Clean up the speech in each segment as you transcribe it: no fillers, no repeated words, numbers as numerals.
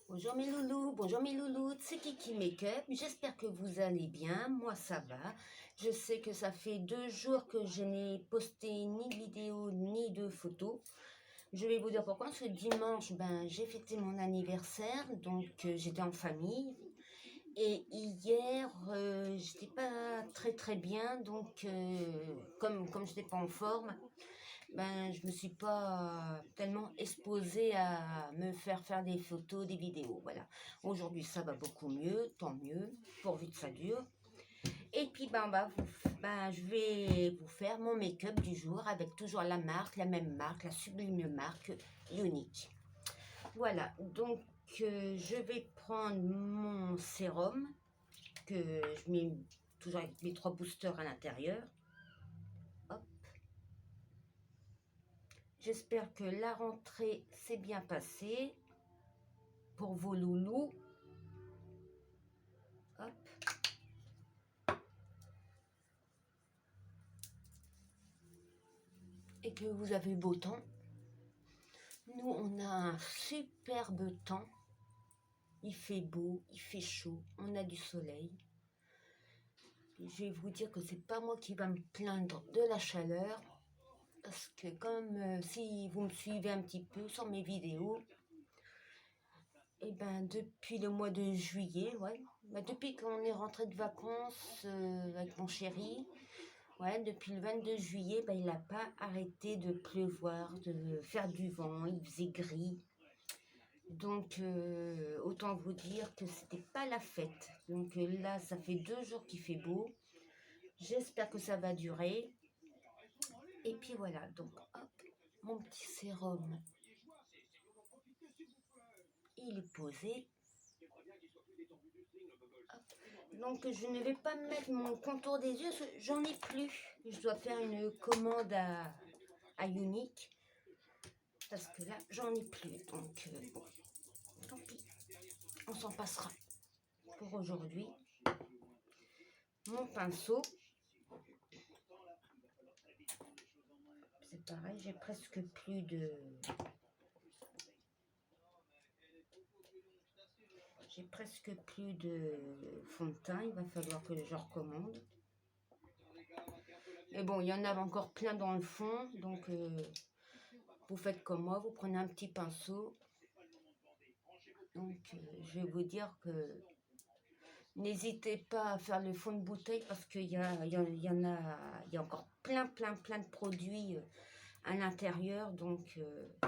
Bonjour mes loulous, c'est Kiki Makeup, j'espère que vous allez bien, moi ça va. Je sais que ça fait 2 jours que je n'ai posté ni de vidéo ni de photos. Je vais vous dire pourquoi, ce dimanche, j'ai fêté mon anniversaire, donc j'étais en famille. Et hier, j'étais pas très bien, donc comme j'étais pas en forme, je me suis pas tellement exposée à me faire des photos, des vidéos, voilà. Aujourd'hui, ça va beaucoup mieux, tant mieux, pourvu que ça dure. Et puis, je vais vous faire mon make-up du jour avec toujours la même marque, la sublime marque Unique. Voilà, donc je vais prendre mon sérum que je mets toujours avec mes 3 boosters à l'intérieur. Hop. J'espère que la rentrée s'est bien passée pour vos loulous. Hop. Et que vous avez beau temps. Nous, on a un superbe temps. Il fait beau, il fait chaud, on a du soleil. Je vais vous dire que c'est pas moi qui va me plaindre de la chaleur. Parce que comme si vous me suivez un petit peu sur mes vidéos, et depuis le mois de juillet, ouais, depuis qu'on est rentré de vacances avec mon chéri, ouais, depuis le 22 juillet, il n'a pas arrêté de pleuvoir, de faire du vent, il faisait gris. Donc, autant vous dire que c'était pas la fête. Donc là, ça fait 2 jours qu'il fait beau. J'espère que ça va durer. Et puis voilà, donc hop, mon petit sérum, il est posé. Hop. Donc je ne vais pas mettre mon contour des yeux, j'en ai plus. Je dois faire une commande à Unique. Parce que là, j'en ai plus. Donc bon, tant pis, on s'en passera pour aujourd'hui. Mon pinceau. C'est pareil, j'ai presque plus de... J'ai presque plus de fond de teint, il va falloir que je recommande. Mais bon, il y en a encore plein dans le fond, donc vous faites comme moi, vous prenez un petit pinceau. Donc je vais vous dire que n'hésitez pas à faire le fond de bouteille parce qu'il y a encore plein de produits à l'intérieur, donc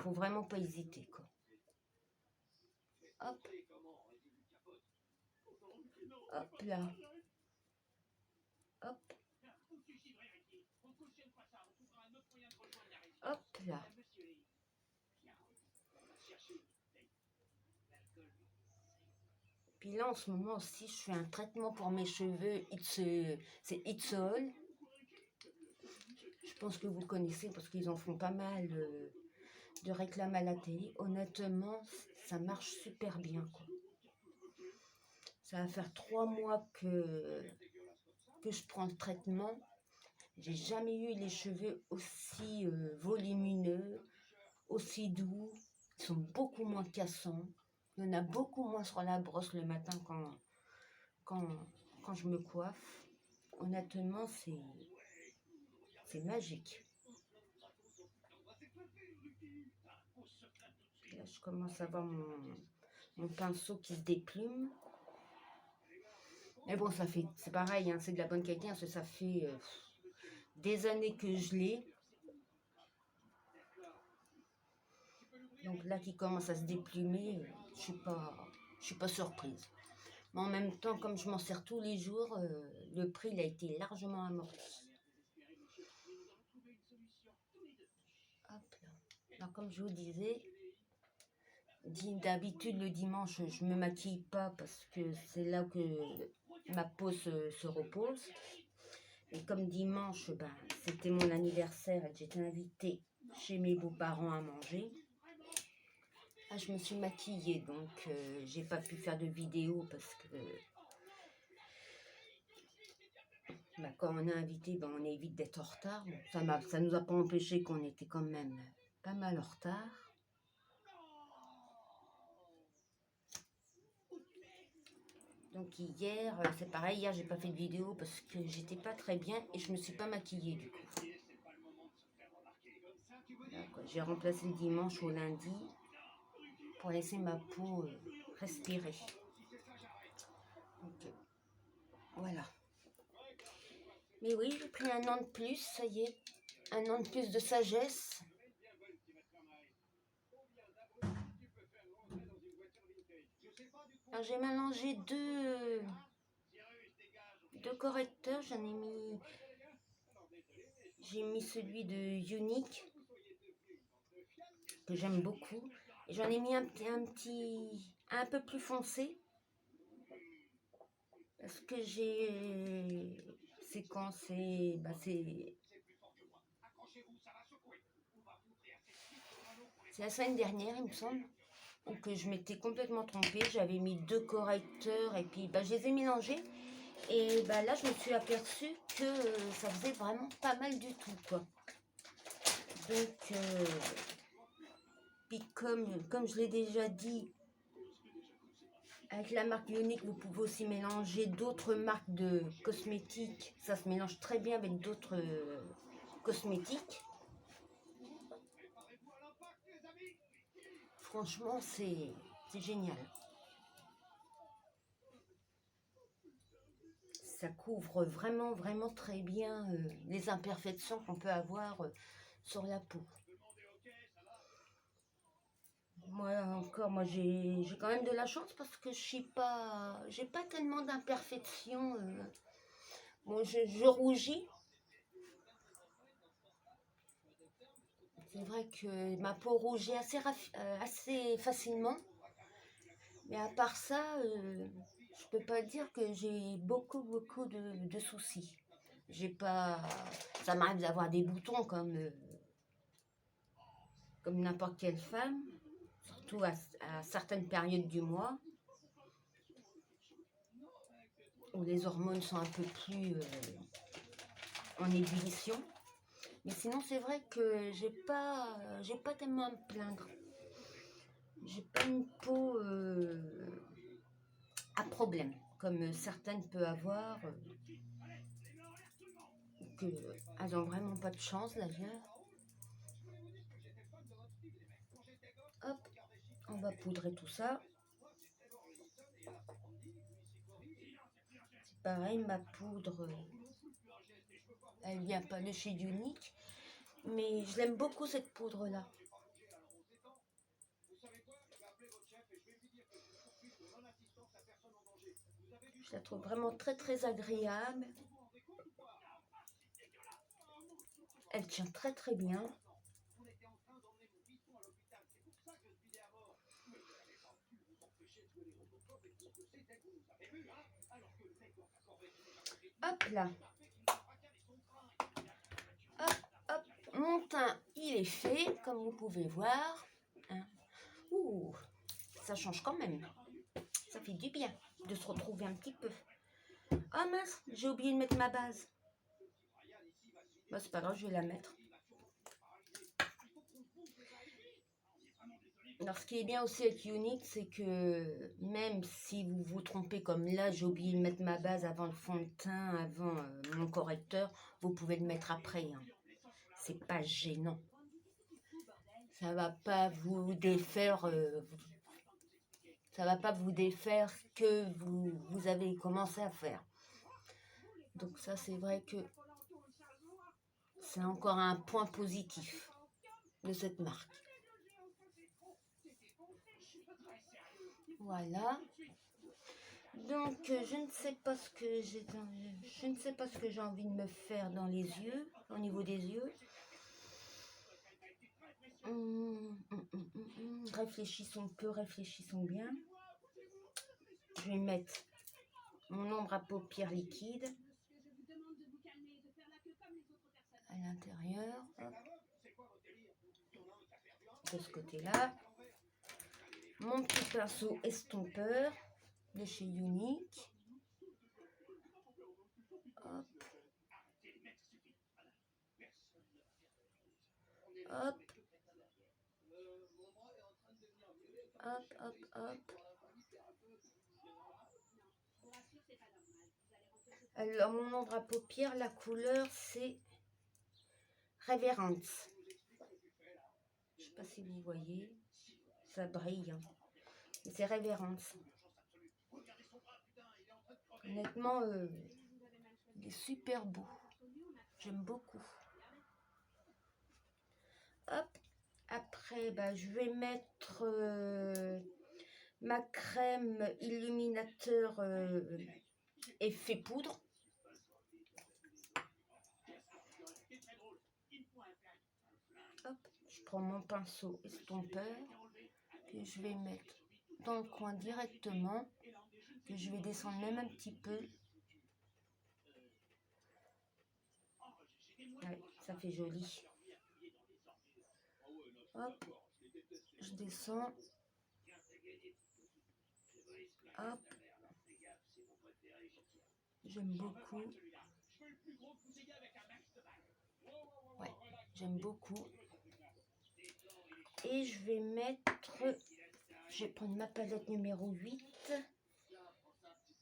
faut vraiment pas hésiter, quoi. Hop. Hop là. Hop. Hop là. Puis là, en ce moment aussi, je fais un traitement pour mes cheveux. C'est It's All. Je pense que vous connaissez parce qu'ils en font pas mal de réclames à la télé. Honnêtement, ça marche super bien, quoi. Ça va faire 3 mois que je prends le traitement. J'ai jamais eu les cheveux aussi volumineux, aussi doux. Ils sont beaucoup moins cassants. Il y en a beaucoup moins sur la brosse le matin quand je me coiffe. Honnêtement, c'est magique. Là, je commence à voir mon pinceau qui se déplume. Mais bon, c'est pareil, hein, c'est de la bonne qualité, hein, ça fait des années que je l'ai. Donc là, qui commence à se déplumer, je suis pas surprise. Mais en même temps, comme je m'en sers tous les jours, le prix il a été largement amorti. Hop là. Alors, comme je vous disais, d'habitude le dimanche, je me maquille pas parce que c'est là que ma peau se repose. Et comme dimanche, c'était mon anniversaire et que j'étais invitée chez mes beaux-parents à manger, je me suis maquillée, donc j'ai pas pu faire de vidéo parce que quand on est invité, on évite d'être en retard. Bon, ça nous a pas empêché qu'on était quand même pas mal en retard. Donc hier, c'est pareil, hier j'ai pas fait de vidéo parce que j'étais pas très bien et je me suis pas maquillée du coup. J'ai remplacé le dimanche au lundi pour laisser ma peau respirer. Donc, voilà. Mais oui, j'ai pris un an de plus, ça y est. Un an de plus de sagesse. Alors j'ai mélangé deux correcteurs. J'ai mis celui de Unique que j'aime beaucoup. Et j'en ai mis un peu plus foncé. Parce que c'est quand c'est la semaine dernière, il me semble. Donc je m'étais complètement trompée. J'avais mis deux correcteurs et puis je les ai mélangés. Et là, je me suis aperçue que ça faisait vraiment pas mal du tout, quoi. Donc, puis comme je l'ai déjà dit, avec la marque Unique, vous pouvez aussi mélanger d'autres marques de cosmétiques. Ça se mélange très bien avec d'autres cosmétiques. Franchement, c'est génial. Ça couvre vraiment, vraiment très bien les imperfections qu'on peut avoir sur la peau. Moi j'ai quand même de la chance parce que j'ai pas tellement d'imperfections. Bon, je rougis. C'est vrai que ma peau rougit assez facilement. Mais à part ça, je peux pas dire que j'ai beaucoup de soucis. Ça m'arrive d'avoir des boutons comme n'importe quelle femme, surtout à certaines périodes du mois, où les hormones sont un peu plus en ébullition. Mais sinon, c'est vrai que j'ai pas tellement à me plaindre. J'ai pas une peau à problème, comme certaines peuvent avoir, que elles ont vraiment pas de chance d'ailleurs. Hop, on va poudrer tout ça. C'est pareil, ma poudre, elle vient pas de chez Unique, mais je l'aime beaucoup cette poudre-là. Je la trouve vraiment très agréable. Elle tient très bien. Hop là. Hop, hop. Mon teint, il est fait, comme vous pouvez voir. Hein. Ouh, ça change quand même. Ça fait du bien de se retrouver un petit peu. Ah mince, j'ai oublié de mettre ma base. C'est pas grave, je vais la mettre. Alors, ce qui est bien aussi avec Unique, c'est que même si vous vous trompez comme là, j'ai oublié de mettre ma base avant le fond de teint, avant mon correcteur, vous pouvez le mettre après. Hein. C'est pas gênant. Ça va pas vous défaire. Ça va pas vous défaire ce que vous avez commencé à faire. Donc ça, c'est vrai que c'est encore un point positif de cette marque. Voilà. Donc je ne sais pas ce que j'ai envie de me faire dans les yeux, au niveau des yeux. Réfléchissons bien. Je vais mettre mon ombre à paupières liquide à l'intérieur. De ce côté-là. Mon petit pinceau estompeur de chez Unique. Hop. Hop. Hop. Alors, mon ombre à paupières, la couleur, c'est Reverence. Je sais pas si vous voyez, ça brille, hein. C'est Reverence. Honnêtement, il est super beau. J'aime beaucoup. Hop. Après, bah, je vais mettre ma crème illuminateur effet poudre. Hop, je prends mon pinceau estompeur que je vais mettre dans le coin directement, que je vais descendre même un petit peu. Ouais, ça fait joli. Hop, je descends. Hop, j'aime beaucoup. Ouais, j'aime beaucoup. Et je vais mettre, je vais prendre ma palette numéro 8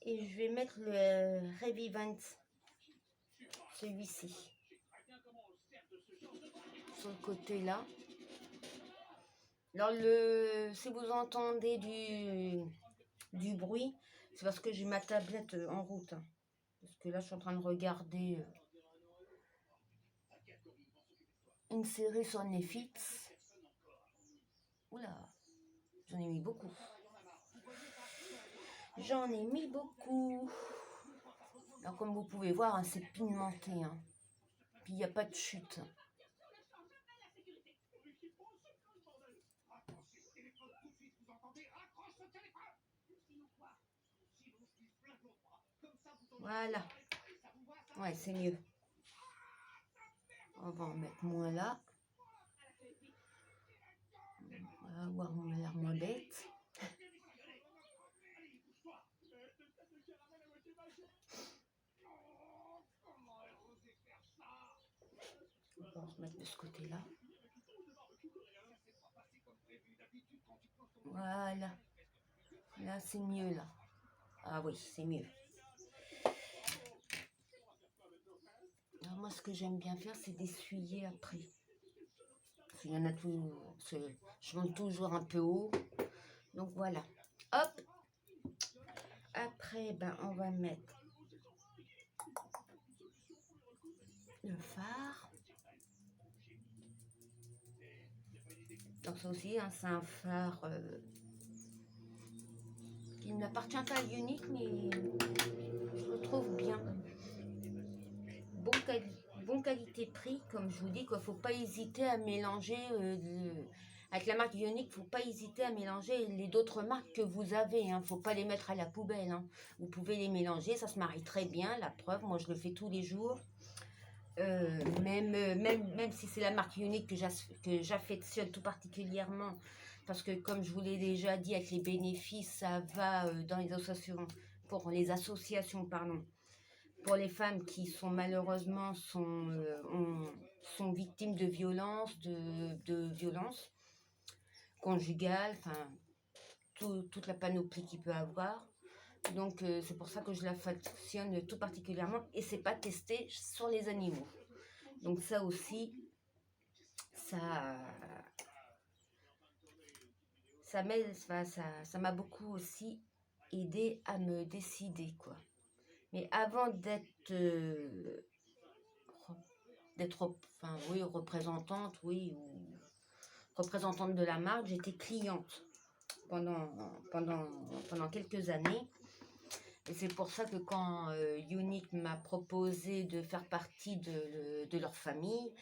et je vais mettre le Revivance, celui-ci, sur le côté là. Alors si vous entendez du bruit, c'est parce que j'ai ma tablette en route, hein. Parce que là je suis en train de regarder une série sur Netflix. Oula, j'en ai mis beaucoup. J'en ai mis beaucoup. Alors comme vous pouvez voir, hein, c'est pimenté, hein. Puis il n'y a pas de chute. Voilà. Ouais, c'est mieux. On va en mettre moins là. On va avoir l'air moins bête. On va remettre de ce côté-là. Voilà. Là, c'est mieux, là. Ah oui, c'est mieux. Alors moi, ce que j'aime bien faire, c'est d'essuyer après. Parce qu'il y en a tout... Je monte toujours un peu haut. Donc voilà. Hop. Après, ben, on va mettre le fard. Donc ça aussi, hein, c'est un phare qui n'appartient pas à Unique, mais je le trouve bien. Bon qualité-prix, comme je vous dis, qu'il faut pas hésiter à mélanger avec la marque Unique, faut pas hésiter à mélanger les d'autres marques que vous avez, hein. Faut pas les mettre à la poubelle, hein. Vous pouvez les mélanger, ça se marie très bien. La preuve, moi je le fais tous les jours. Même si c'est la marque Unique que j'affectionne tout particulièrement, parce que comme je vous l'ai déjà dit, avec les bénéfices, ça va dans les associations, pour les associations, pardon, pour les femmes qui sont malheureusement sont victimes de violences, de violences conjugales, enfin toute la panoplie qu'il peut avoir. Donc c'est pour ça que je l'affectionne tout particulièrement, et c'est pas testé sur les animaux. Donc ça aussi, ça m'aide, ça m'a beaucoup aussi aidé à me décider, quoi. Mais avant enfin oui, représentante, oui, ou représentante de la marque, j'étais cliente pendant quelques années. Et c'est pour ça que quand Unique m'a proposé de faire partie de leur famille,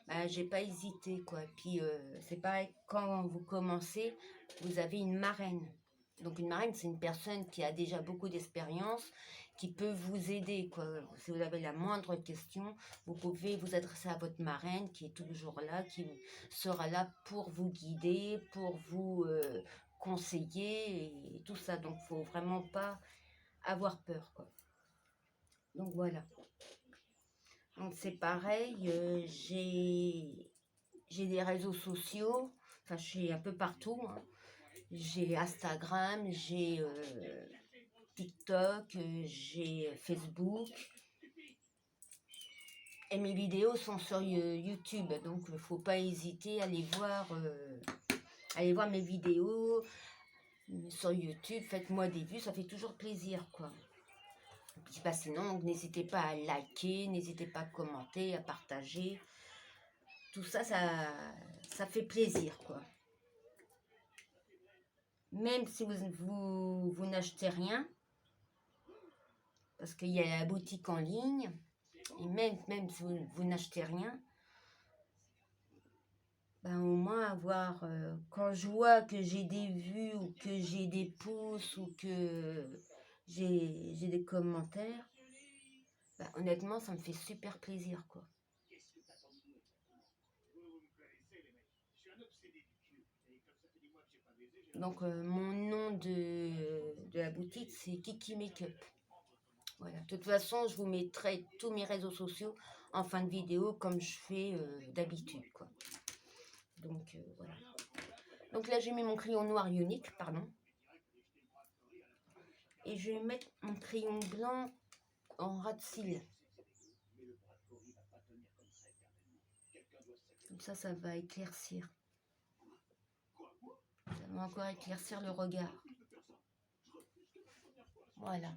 bah, j'ai pas hésité, quoi. Puis c'est pareil, quand vous commencez, vous avez une marraine. Donc une marraine, c'est une personne qui a déjà beaucoup d'expérience, qui peut vous aider, quoi. Si vous avez la moindre question, vous pouvez vous adresser à votre marraine qui est toujours là, qui sera là pour vous guider, pour vous conseiller et tout ça. Donc faut vraiment pas avoir peur, quoi. Donc voilà. Donc c'est pareil, j'ai des réseaux sociaux, enfin je suis un peu partout, hein. J'ai Instagram, j'ai TikTok, j'ai Facebook. Et mes vidéos sont sur YouTube, donc il ne faut pas hésiter à aller voir mes vidéos sur YouTube. Faites-moi des vues, ça fait toujours plaisir, quoi. Bah, sinon, n'hésitez pas à liker, n'hésitez pas à commenter, à partager. Tout ça, ça fait plaisir, quoi. Même si vous n'achetez rien, parce qu'il y a la boutique en ligne, et même si vous n'achetez rien, ben au moins avoir, quand je vois que j'ai des vues ou que j'ai des pouces ou que j'ai des commentaires, ben, honnêtement, ça me fait super plaisir, quoi. Donc, mon nom de la boutique, c'est Kiki Makeup. Voilà. De toute façon, je vous mettrai tous mes réseaux sociaux en fin de vidéo, comme je fais d'habitude, quoi. Donc, voilà. Donc là, j'ai mis mon crayon noir unique, pardon. Et je vais mettre mon crayon blanc en ras de cils. Comme ça va éclaircir. Ça va encore éclaircir le regard. Voilà.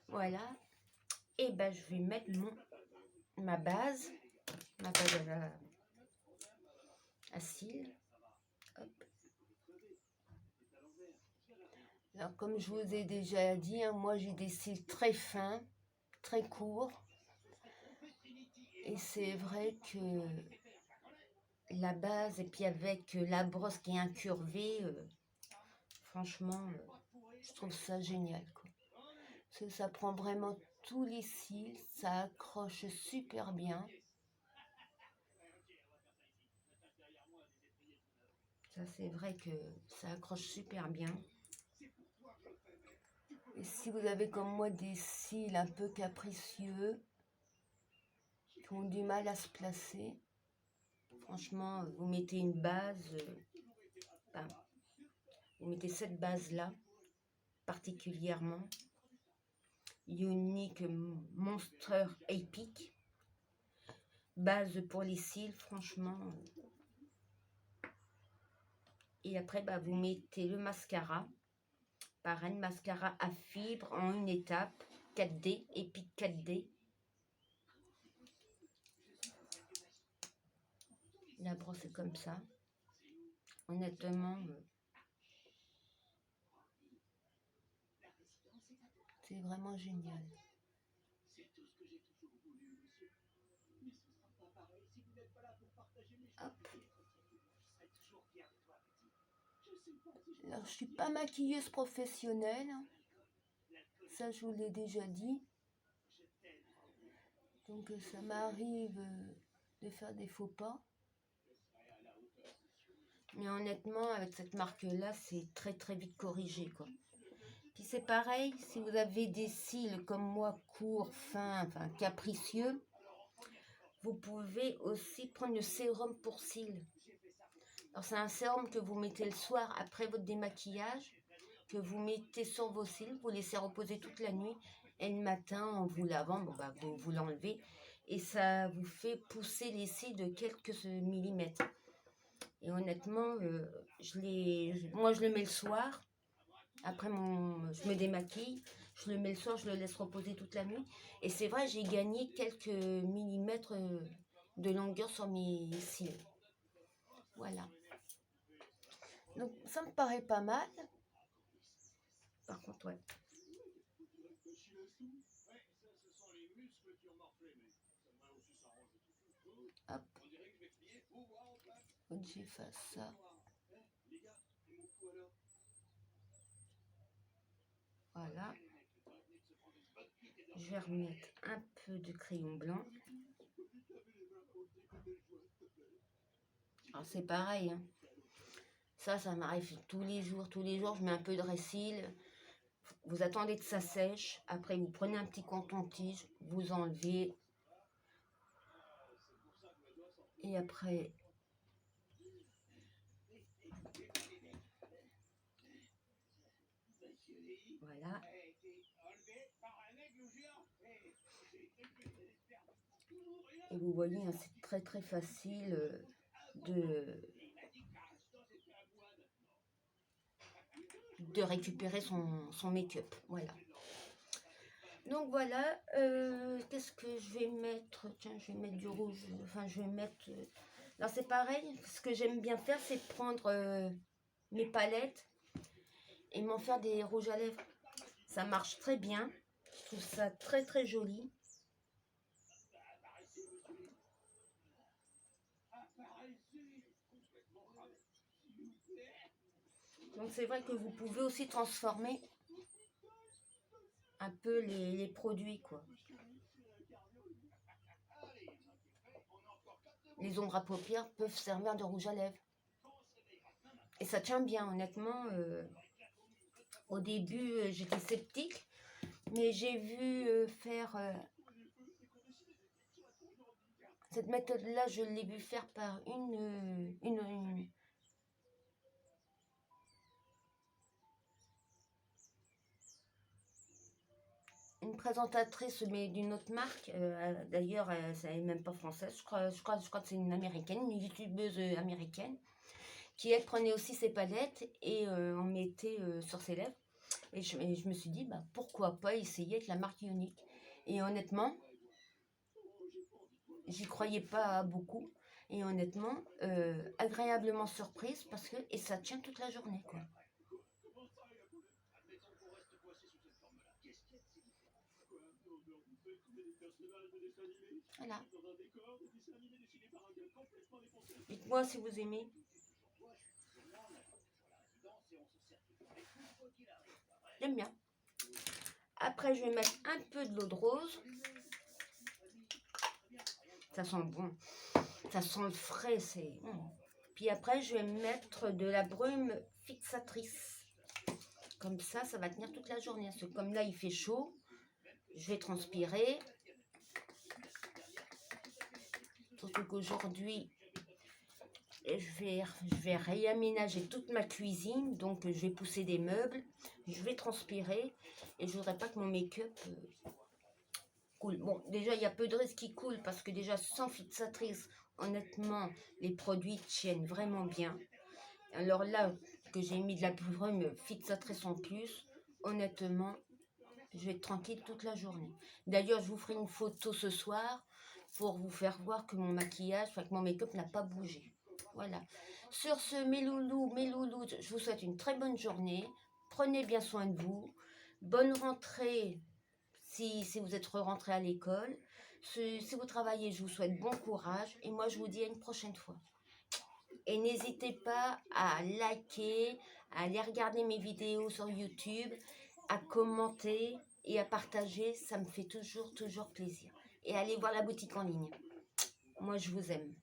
Voilà. Et ben, je vais mettre ma base à cils. Hop. Alors, comme je vous ai déjà dit, hein, moi j'ai des cils très fins, très courts. Et c'est vrai que la base, et puis avec la brosse qui est incurvée, franchement, je trouve ça génial, quoi. Parce que ça prend vraiment tous les cils, ça accroche super bien. Ça, c'est vrai que ça accroche super bien. Et si vous avez comme moi des cils un peu capricieux, qui ont du mal à se placer, franchement, vous mettez une base, ben, vous mettez cette base-là, particulièrement. Unique Monster Epic. Base pour les cils, franchement. Et après, bah, vous mettez le mascara. Pareil, mascara à fibres en une étape. 4D, Epic 4D. La brosse est comme ça. Honnêtement, c'est vraiment génial. Hop. Alors, je suis pas maquilleuse professionnelle. Ça, je vous l'ai déjà dit. Donc, ça m'arrive de faire des faux pas. Mais honnêtement, avec cette marque-là, c'est très très vite corrigé, quoi. Puis c'est pareil, si vous avez des cils comme moi, courts, fins, enfin capricieux, vous pouvez aussi prendre le sérum pour cils. Alors c'est un sérum que vous mettez le soir après votre démaquillage, que vous mettez sur vos cils, vous laissez reposer toute la nuit, et le matin, en vous lavant, bon, bah, vous l'enlevez, et ça vous fait pousser les cils de quelques millimètres. Et honnêtement, moi je le mets le soir. Après, je me démaquille, je le mets le soir, je le laisse reposer toute la nuit. Et c'est vrai, j'ai gagné quelques millimètres de longueur sur mes cils. Voilà. Donc, ça me paraît pas mal. Par contre, ouais. Hop. Faut que j'efface ça. Voilà. Je vais remettre un peu de crayon blanc. Alors c'est pareil, hein. Ça m'arrive tous les jours, je mets un peu de récil. Vous attendez que ça sèche, après vous prenez un petit coton-tige, vous enlevez. Et après, Voilà. Et vous voyez, hein, c'est très très facile de récupérer son make-up. Voilà. Donc voilà, qu'est-ce que je vais mettre? Tiens, je vais mettre du rouge. Enfin, je vais mettre... Alors c'est pareil, ce que j'aime bien faire, c'est prendre mes palettes et m'en faire des rouges à lèvres. Ça marche très bien. Je trouve ça très très joli. Donc c'est vrai que vous pouvez aussi transformer un peu les produits, quoi. Les ombres à paupières peuvent servir de rouge à lèvres. Et ça tient bien, honnêtement. Au début, j'étais sceptique, mais j'ai vu faire... cette méthode-là, je l'ai vu faire par une présentatrice, mais d'une autre marque. D'ailleurs, elle n'est même pas française. Je crois que c'est une américaine, une youtubeuse américaine, qui elle prenait aussi ses palettes et en mettait sur ses lèvres. Et je me suis dit, bah, pourquoi pas essayer avec la marque Ionic. Et honnêtement, j'y croyais pas beaucoup. Et honnêtement, agréablement surprise parce que et ça tient toute la journée, quoi. Voilà. Dites-moi si vous aimez. J'aime bien. Après, je vais mettre un peu de l'eau de rose. Ça sent bon. Ça sent le frais, c'est... Puis après, je vais mettre de la brume fixatrice. Comme ça va tenir toute la journée. Parce que comme là, il fait chaud, je vais transpirer. Surtout qu'aujourd'hui, je vais réaménager toute ma cuisine. Donc, je vais pousser des meubles. Je vais transpirer. Et je voudrais pas que mon make-up coule. Bon, déjà, il y a peu de risques qui coulent. Parce que déjà, sans fixatrice, honnêtement, les produits tiennent vraiment bien. Alors là, que j'ai mis de la brume fixatrice en plus, honnêtement, je vais être tranquille toute la journée. D'ailleurs, je vous ferai une photo ce soir pour vous faire voir que mon maquillage, enfin que mon make-up n'a pas bougé. Voilà. Sur ce, mes loulous, je vous souhaite une très bonne journée. Prenez bien soin de vous. Bonne rentrée si vous êtes rentré à l'école. Si vous travaillez, je vous souhaite bon courage. Et moi, je vous dis à une prochaine fois. Et n'hésitez pas à liker, à aller regarder mes vidéos sur YouTube, à commenter et à partager. Ça me fait toujours plaisir. Et allez voir la boutique en ligne. Moi, je vous aime.